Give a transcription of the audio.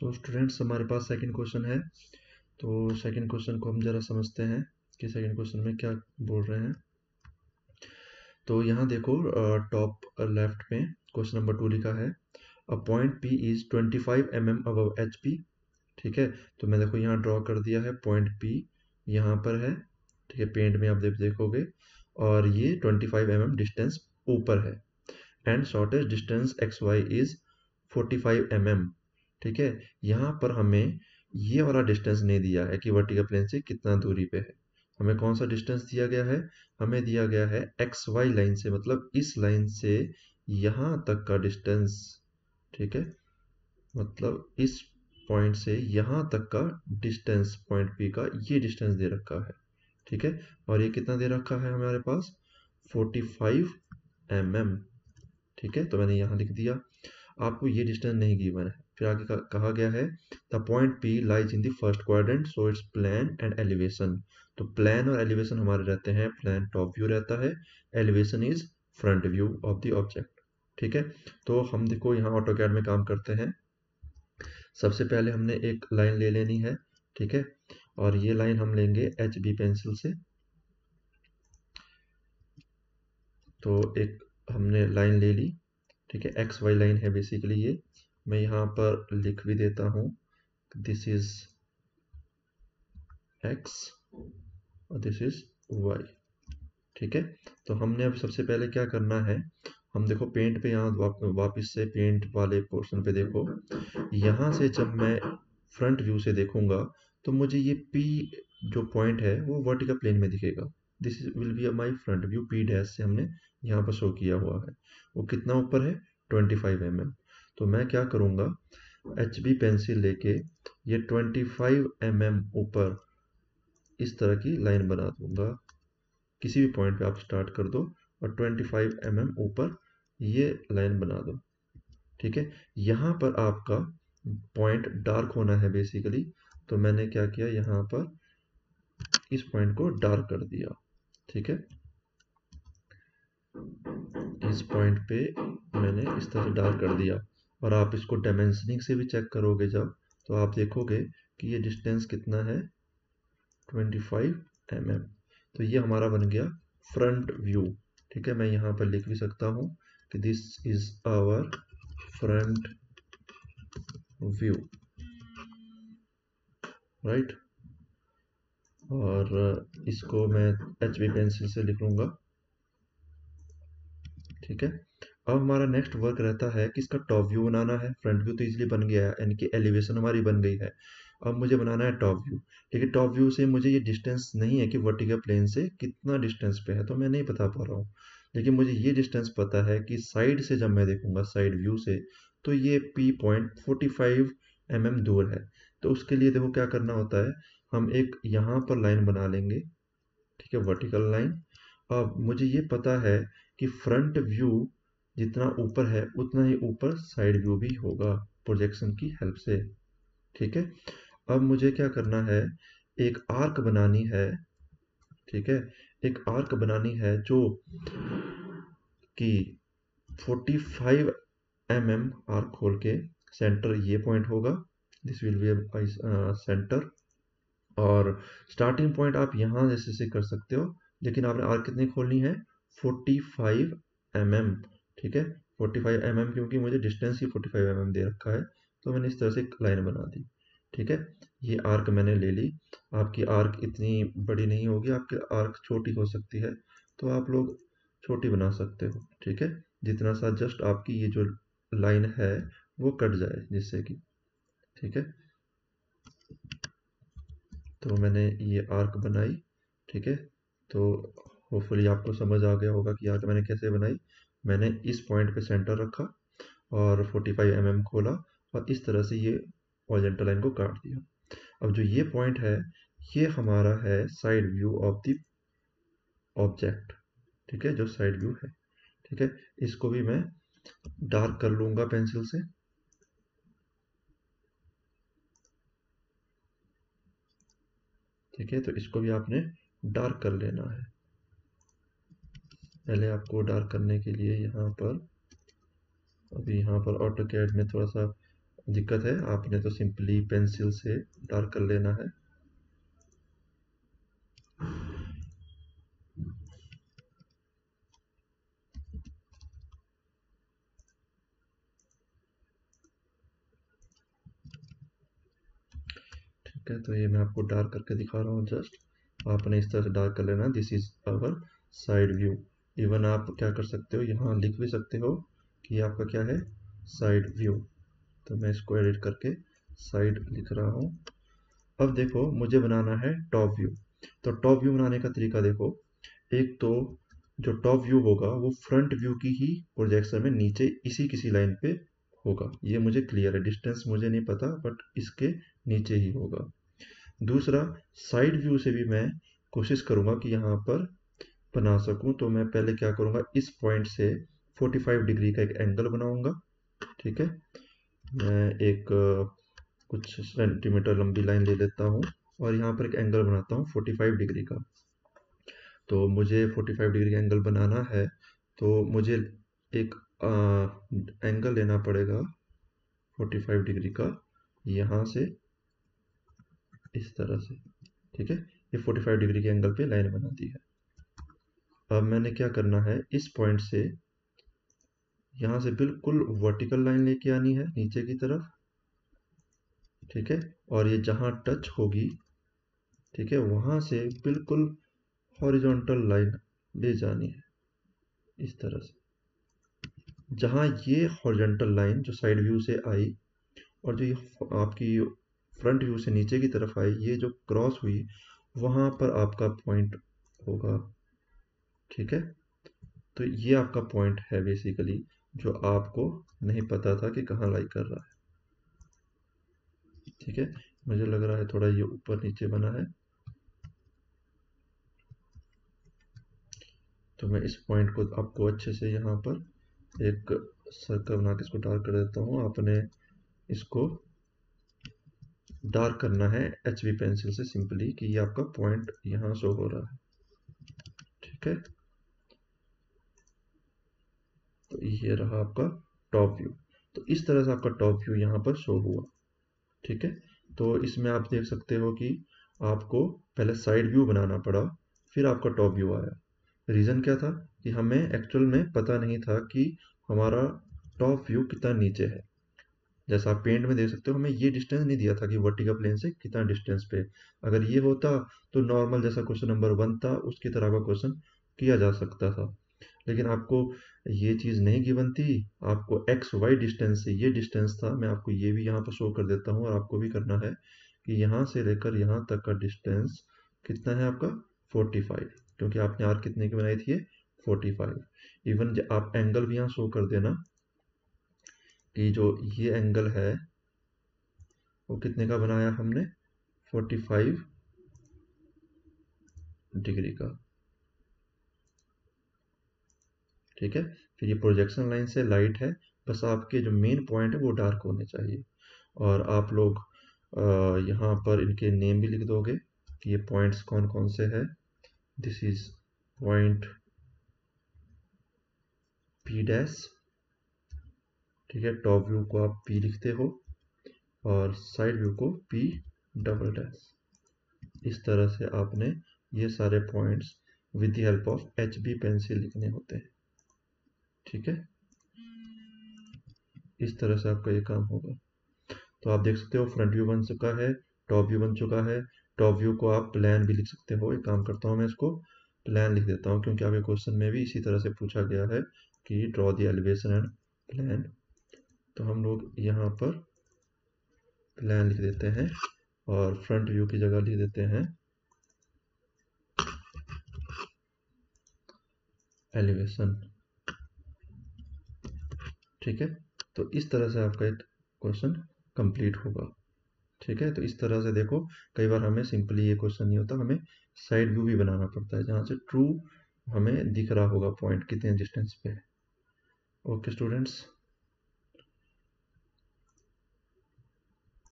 So students, हमारे पास second question है। तो सेकंड क्वेश्चन को हम जरा समझते हैं कि सेकंड क्वेश्चन में क्या बोल रहे हैं। तो यहाँ देखो, टॉप लेफ्ट में क्वेश्चन नंबर 2 लिखा है, a point P is 25 mm above HP। ठीक है, तो मैं देखो यहाँ ड्रॉ कर दिया है पॉइंट P यहाँ पर है। ठीक है, पेंट में आप देखोगे, और ये 25 mm डिस्टेंस ऊपर है। And shortest distance XY is 45 mm। ठीक है, यहाँ पर हमें ये वाला डिस्टेंस नहीं दिया है कि वर्टिकल प्लेन से कितना दूरी पे है। हमें कौन सा डिस्टेंस दिया गया है? हमें दिया गया है XY लाइन से, मतलब इस लाइन से यहाँ तक का डिस्टेंस। ठीक है, मतलब इस पॉइंट से यहाँ तक का डिस्टेंस, पॉइंट P का ये डिस्टेंस दे रखा है। ठीक है, और ये कितना दे रखा है हमारे पास? 45 mm। ठीक है, तो मैंने यहाँ लिख दिया। आपको ये डिस्टेंस नहीं गिवन है। फिर आगे कहा गया है, the point P lies in the first quadrant so it's plan and elevation. तो प्लान और एलिवेशन हमारे रहते हैं, प्लान टॉप व्यू रहता है, elevation is front view of the object. ठीक है, तो हम देखो यहाँ ऑटोकैड में काम करते हैं। सबसे पहले हमने एक लाइन ले लेनी है। ठीक है, और ये लाइन हम लेंगे HB पेंसिल से। तो एक हमने लाइन ले ली। ठीक है, XY लाइन है बेसिकली ये। मैं यहाँ पर लिख भी देता हूँ, दिस इज X और दिस इज Y। ठीक है, तो हमने अब सबसे पहले क्या करना है, हम देखो पेंट पे यहाँ वापस से पेंट वाले पोर्शन पे देखो। यहाँ से जब मैं फ्रंट व्यू से देखूंगा तो मुझे ये P जो पॉइंट है वो वर्टिकल प्लेन में दिखेगा। This will be my front view. P dash से हमने यहाँ पर शो किया हुआ है। वो कितना ऊपर है? 25 mm। तो मैं क्या करूँगा, HB पेंसिल लेके ये 25 mm ऊपर इस तरह की लाइन बना दूंगा। किसी भी पॉइंट पे आप स्टार्ट कर दो और 25 mm ऊपर ये लाइन बना दो। ठीक है, यहाँ पर आपका पॉइंट डार्क होना है बेसिकली। तो मैंने क्या किया, यहाँ पर इस पॉइंट को डार्क कर दिया। ठीक है, इस पॉइंट पे मैंने इस तरह से डार्क कर दिया। और आप इसको डायमेंशनिंग से भी चेक करोगे जब, तो आप देखोगे कि ये डिस्टेंस कितना है, 25 mm। तो ये हमारा बन गया फ्रंट व्यू। ठीक है, मैं यहाँ पर लिख भी सकता हूँ कि this is our front view, right. और इसको मैं HB पेंसिल से लिख लूँगा। ठीक है, अब हमारा नेक्स्ट वर्क रहता है कि इसका टॉप व्यू बनाना है। फ्रंट व्यू तो इजीली बन गया है, यानी कि एलिवेशन हमारी बन गई है। अब मुझे बनाना है टॉप व्यू। लेकिन टॉप व्यू से मुझे ये डिस्टेंस नहीं है कि वर्टिकल प्लेन से कितना डिस्टेंस पे है, तो मैं नहीं बता पा रहा हूँ। लेकिन मुझे ये डिस्टेंस पता है कि साइड से जब मैं देखूंगा, साइड व्यू से, तो ये P पॉइंट 45 mm दूर है। तो उसके लिए देखो क्या करना होता है, हम एक यहाँ पर लाइन बना लेंगे। ठीक है, वर्टिकल लाइन। अब मुझे ये पता है कि फ्रंट व्यू जितना ऊपर है उतना ही ऊपर साइड व्यू भी होगा प्रोजेक्शन की हेल्प से। ठीक है, अब मुझे क्या करना है, एक आर्क बनानी है। ठीक है, एक आर्क बनानी है जो कि 45 mm आर्क खोल के सेंटर ये पॉइंट होगा, दिस विल बी सेंटर। और स्टार्टिंग पॉइंट आप यहाँ जैसे से कर सकते हो, लेकिन आपने आर्क कितनी खोलनी है? 45 mm। ठीक है, 45 mm, क्योंकि मुझे डिस्टेंस ही 45 mm दे रखा है, तो मैंने इस तरह से एक लाइन बना दी। ठीक है, ये आर्क मैंने ले ली। आपकी आर्क इतनी बड़ी नहीं होगी, आपकी आर्क छोटी हो सकती है, तो आप लोग छोटी बना सकते हो। ठीक है, जितना सा जस्ट आपकी ये जो लाइन है वो कट जाए जिससे कि। ठीक है, तो मैंने ये आर्क बनाई। ठीक है, तो होपफुली आपको समझ आ गया होगा कि आर्क मैंने कैसे बनाई। मैंने इस पॉइंट पे सेंटर रखा और 45 mm खोला और इस तरह से ये हॉरिजॉन्टल लाइन को काट दिया। अब जो ये पॉइंट है, ये हमारा है side view of the object. ठीक है, जो साइड व्यू है। ठीक है, इसको भी मैं डार्क कर लूंगा पेंसिल से। ठीक है, तो इसको भी आपने डार्क कर लेना है। पहले आपको डार्क करने के लिए यहाँ पर, अभी यहाँ पर ऑटोकैड में थोड़ा सा दिक्कत है, आपने तो सिंपली पेंसिल से डार्क कर लेना है। ठीक है, तो ये मैं आपको डार्क करके दिखा रहा हूँ जस्ट। आपने इस तरह से डार्क कर लेना। This is our side view. Even आप क्या कर सकते हो, यहाँ लिख भी सकते हो कि ये आपका क्या है, साइड व्यू। तो मैं इसको एडिट करके साइड लिख रहा हूँ। अब देखो, मुझे बनाना है टॉप व्यू। तो टॉप व्यू बनाने का तरीका देखो, एक तो जो टॉप व्यू होगा वो फ्रंट व्यू की ही प्रोजेक्शन में नीचे इसी किसी लाइन पे होगा, ये मुझे क्लियर है। डिस्टेंस मुझे नहीं पता, बट इसके नीचे ही होगा। दूसरा, साइड व्यू से भी मैं कोशिश करूंगा कि यहाँ पर बना सकूं। तो मैं पहले क्या करूंगा, इस पॉइंट से 45 डिग्री का एक एंगल बनाऊंगा। ठीक है, मैं एक कुछ सेंटीमीटर लंबी लाइन ले लेता हूँ और यहाँ पर एक एंगल बनाता हूँ 45 डिग्री का। तो मुझे 45 डिग्री का एंगल बनाना है, तो मुझे एक एंगल लेना पड़ेगा 45 डिग्री का, यहाँ से इस तरह से। ठीक है, ये 45 डिग्री के एंगल पे लाइन बना दी है। अब मैंने क्या करना है, इस पॉइंट से यहाँ से बिल्कुल वर्टिकल लाइन लेके आनी है नीचे की तरफ। ठीक है, और ये जहाँ टच होगी, ठीक है, वहाँ से बिल्कुल हॉरिजॉन्टल लाइन ले जानी है इस तरह से। जहाँ ये हॉरिजॉन्टल लाइन जो साइड व्यू से आई और जो ये आपकी फ्रंट व्यू से नीचे की तरफ आई, ये जो क्रॉस हुई, वहाँ पर आपका पॉइंट होगा। ठीक है, तो ये आपका पॉइंट है बेसिकली, जो आपको नहीं पता था कि कहाँ लाई कर रहा है। ठीक है, मुझे लग रहा है थोड़ा ये ऊपर नीचे बना है, तो मैं इस पॉइंट को आपको अच्छे से यहाँ पर एक सर्कल बना के इसको डार्क कर देता हूँ। आपने इसको डार्क करना है HB पेंसिल से सिंपली, कि ये आपका पॉइंट यहाँ शो हो रहा है। ठीक है, तो ये रहा आपका टॉप व्यू। तो इस तरह से आपका टॉप व्यू यहाँ पर शो हुआ। ठीक है, तो इसमें आप देख सकते हो कि आपको पहले साइड व्यू बनाना पड़ा, फिर आपका टॉप व्यू आया। रीज़न क्या था कि हमें एक्चुअल में पता नहीं था कि हमारा टॉप व्यू कितना नीचे है। जैसा आप पेंट में देख सकते हो, हमें ये डिस्टेंस नहीं दिया था कि वर्टिकल प्लेन से कितना डिस्टेंस पे। अगर ये होता तो नॉर्मल जैसा क्वेश्चन नंबर 1 था उसकी तरह का क्वेश्चन किया जा सकता था। लेकिन आपको ये चीज़ नहीं गिवन थी, आपको एक्स वाई डिस्टेंस से ये डिस्टेंस था। मैं आपको ये भी यहाँ पर शो कर देता हूँ, और आपको भी करना है कि यहाँ से लेकर यहाँ तक का डिस्टेंस कितना है आपका, 45। क्योंकि आपने आर कितने की बनाई थी, ये 45। इवन आप एंगल भी यहाँ शो कर देना कि जो ये एंगल है वो कितने का बनाया हमने, 45 डिग्री का। ठीक है, फिर ये प्रोजेक्शन लाइन से लाइट है, बस आपके जो मेन पॉइंट है वो डार्क होने चाहिए। और आप लोग यहाँ पर इनके नेम भी लिख दोगे कि ये पॉइंट्स कौन कौन से हैं। This is point P dash. ठीक है, टॉप व्यू को आप P लिखते हो और साइड व्यू को P डबल डैश। इस तरह से आपने ये सारे points with the help of HB pencil लिखने होते हैं। ठीक है, इस तरह से आपका ये काम होगा। तो आप देख सकते हो फ्रंट व्यू बन चुका है, टॉप व्यू बन चुका है। टॉप व्यू को आप प्लान भी लिख सकते हो। एक काम करता हूँ, मैं इसको प्लान लिख देता हूँ, क्योंकि आपके क्वेश्चन में भी इसी तरह से पूछा गया है कि draw the elevation and plan. तो हम लोग यहाँ पर प्लान लिख देते हैं और फ्रंट व्यू की जगह लिख देते हैं एलिवेशन। ठीक है, तो इस तरह से आपका एक क्वेश्चन कंप्लीट होगा। ठीक है, तो इस तरह से देखो, कई बार हमें सिंपली ये क्वेश्चन नहीं होता, हमें साइड व्यू भी बनाना पड़ता है जहाँ से ट्रू हमें दिख रहा होगा पॉइंट कितने डिस्टेंस पे है। Okay students.